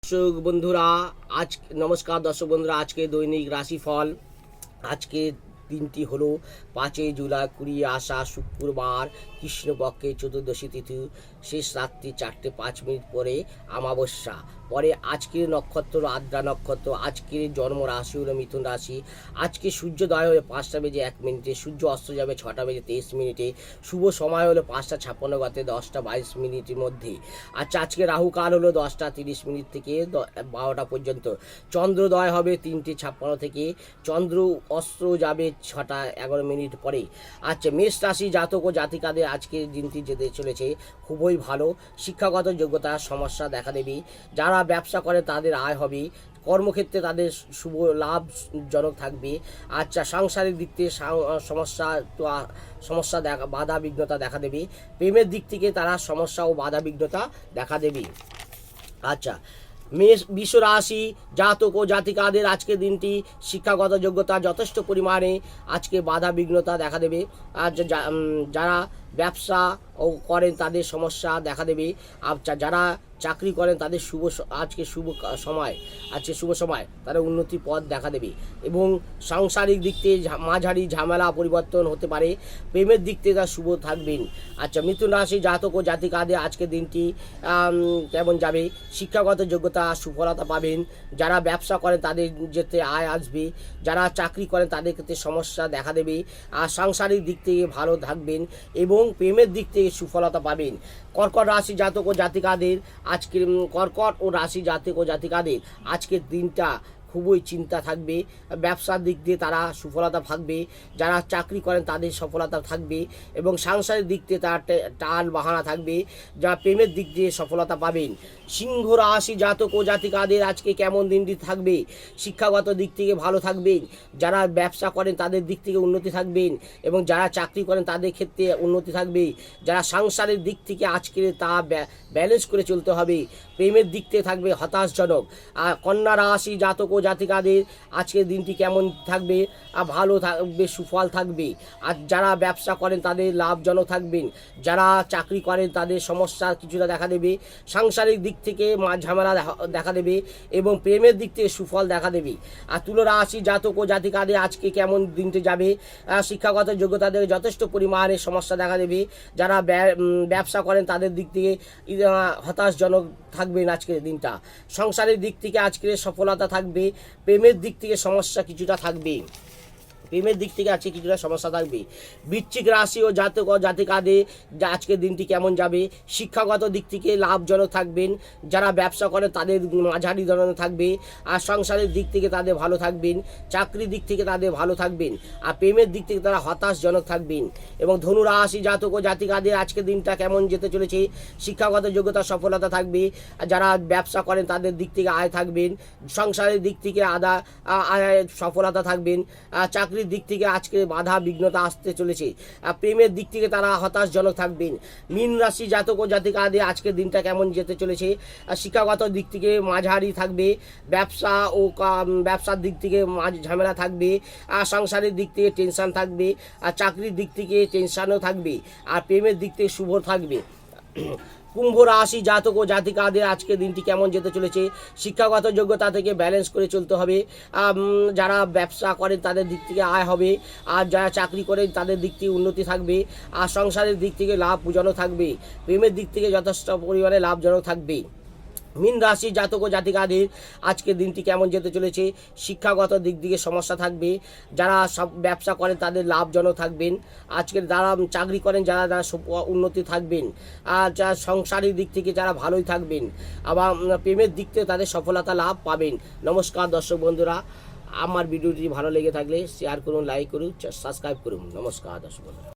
দর্শক বন্ধুরা নমস্কার দর্শক বন্ধুরা, আজকে দৈনিক রাশিফল। আজকে দিনটি হলো 5 জুলাই 20 আসা শুক্রবার, কৃষ্ণপক্ষে চতুর্দশী তিথি, শেষ রাত্রি 4:05 পরে অমাবস্যা। পরে আজকের নক্ষত্র আদ্রা নক্ষত্র। আজকের জন্ম রাশি হলো মিথুন রাশি। আজকে সূর্যোদয় হলো 5:01, সূর্য অস্ত যাবে 6:23। শুভ সময় হলো 5:56 10:22 মধ্যে। আচ্ছা, আজকে রাহুকাল হলো 10:30 থেকে 12টা পর্যন্ত। চন্দ্রোদয় হবে 3:56 থেকে, চন্দ্র অস্ত যাবে 6:11 পরে। আচ্ছা, মেষ রাশি জাতক ও জাতিকাদের আজকের দিনটি যেতে চলেছে খুবই ভালো। শিক্ষাগত যোগ্যতার সমস্যা দেখা দেবে। যারা ব্যবসা করে তাদের আয় হবে, কর্মক্ষেত্রে তাদের শুভ লাভজনক থাকবে। আচ্ছা, সাংসারিক দিক থেকে সমস্যা বাধা বিঘ্নতা দেখা দেবে। প্রেমের দিক থেকে তারা সমস্যা ও বাধা বিঘ্নতা দেখা দেবে। আচ্ছা, বৃষ রাশি জাতক ও জাতিকাদের আজকের দিনটি শিক্ষাগত যোগ্যতা যথেষ্ট পরিমাণে আজকে বাধা বিঘ্নতা দেখা দেবে। আর যারা ব্যবসা ও করেন তাদের সমস্যা দেখা দেবে। আচ্ছা, যারা চাকরি করেন তাদের আজকে শুভ সময় তারা উন্নতি পথ দেখা দেবে। এবং সাংসারিক দিক থেকে মাঝারি ঝামেলা পরিবর্তন হতে পারে। প্রেমের দিক থেকে তারা শুভ থাকবেন। আচ্ছা, মিথুন রাশি জাতক ও জাতিকাদের আজকের দিনটি কেমন যাবে? শিক্ষাগত যোগ্যতা সুফলতা পাবেন। যারা ব্যবসা করেন তাদের যেতে আয় আসবে। যারা চাকরি করেন তাদের ক্ষেত্রে সমস্যা দেখা দেবে। আর সাংসারিক দিক থেকে ভালো থাকবেন এবং প্রেমের দিক থেকে সুফলতা পাবেন। কর্কট রাশি জাতক ও জাতিকাদের আজকের দিনটা খুবই চিন্তা থাকবে। ব্যবসার দিক দিয়ে তারা সুফলতা থাকবে। যারা চাকরি করেন তাদের সফলতা থাকবে এবং সাংসারিক দিক দিয়ে তার টাল বাহানা থাকবে। যারা প্রেমের দিক দিয়ে সফলতা পাবেন। সিংহ রাশি জাতক ও জাতিকাদের আজকে কেমন দিনটি থাকবে? শিক্ষাগত দিক থেকে ভালো থাকবেন। যারা ব্যবসা করেন তাদের দিক থেকে উন্নতি থাকবেন এবং যারা চাকরি করেন তাদের ক্ষেত্রে উন্নতি থাকবে। যারা সাংসারিক দিক থেকে আজকে তা ব্যালেন্স করে চলতে হবে। প্রেমের দিক থেকে থাকবে হতাশজনক। আর কন্যা রাশি জাতক ও জাতিকাদের আজকের দিনটি কেমন থাকবে? ভালো থাকবে, সুফল থাকবে। আর যারা ব্যবসা করেন তাদের লাভজনক থাকবেন। যারা চাকরি করেন তাদের সমস্যা কিছুটা দেখা দেবে। সাংসারিক দিক থেকে ঝামেলা দেখা দেবে এবং প্রেমের দিক থেকে সুফল দেখা দেবে। আর তুলা রাশি জাতক ও জাতিকাদের আজকে কেমন দিনটি যাবে? শিক্ষাগত যোগ্যতাদের যথেষ্ট পরিমাণে সমস্যা দেখা দেবে। যারা ব্যবসা করেন তাদের দিক থেকে হতাশজনক থাকবেন আজকের দিনটা। সংসারের দিক থেকে আজকের সফলতা থাকবে। প্রেমের দিক থেকে সমস্যা কিছুটা থাকবে। বৃশ্চিক রাশি ও জাতক ও জাতিকাদের আজকের দিনটি কেমন যাবে? শিক্ষাগত দিক থেকে লাভজনক থাকবেন। যারা ব্যবসা করে তাদের মাঝারি ধরনের থাকবে। আর সংসারের দিক থেকে তাদের ভালো থাকবেন। চাকরির দিক থেকে তাদের ভালো থাকবেন। আর প্রেমের দিক থেকে তারা হতাশজনক থাকবেন। এবং ধনু রাশি জাতক ও জাতিকাদের আজকের দিনটা কেমন যেতে চলেছে? শিক্ষাগত যোগ্যতা সফলতা থাকবে। যারা ব্যবসা করেন তাদের দিক থেকে আয় থাকবেন। সংসারের দিক থেকে সফলতা থাকবেন। চাকরির দিক থেকে আজকে বাধা বিঘ্নতা আসতে চলেছে। প্রেমের দিক থেকে তারা হতাশজনক থাকবেন। মীন রাশি জাতক ও জাতিকাদের আজকের দিনটা কেমন যেতে চলেছে? শিক্ষাগত দিক থেকে মাঝারি থাকবে। ব্যবসার দিক থেকে ঝামেলা থাকবে। আর সংসারের দিক থেকে টেনশন থাকবে। আর চাকরির দিক থেকে টেনশনও থাকবে। আর প্রেমের দিক থেকে শুভ থাকবে। কুম্ভ রাশি জাতক ও জাতিকাদের আজকের দিনটি কেমন যেতে চলেছে? শিক্ষাগত যোগ্যতা থেকে ব্যালেন্স করে চলতে হবে। যারা ব্যবসা করেন তাদের দিক থেকে আয় হবে। আর যারা চাকরি করেন তাদের দিক থেকে উন্নতি থাকবে। আর সংসারের দিক থেকে লাভজনক থাকবে। প্রেমের দিক থেকে যথেষ্ট পরিমাণে লাভজনক থাকবে। মীন রাশি জাতক ও জাতিকাদের আজকের দিনটি কেমন যেতে চলেছে? শিক্ষাগত দিক থেকে সমস্যা থাকবে। যারা সব ব্যবসা করেন তাদের লাভজনক থাকবেন। আজকের যারা চাকরি করেন যারা উন্নতি থাকবেন। আর যারা সংসারিক দিক থেকে যারা ভালোই থাকবেন। আবার প্রেমের দিক থেকে তাদের সফলতা লাভ পাবেন। নমস্কার দর্শক বন্ধুরা, আমার ভিডিওটি ভালো লেগে থাকলে শেয়ার করুন, লাইক করুন, সাবস্ক্রাইব করুন। নমস্কার দর্শক বন্ধুরা।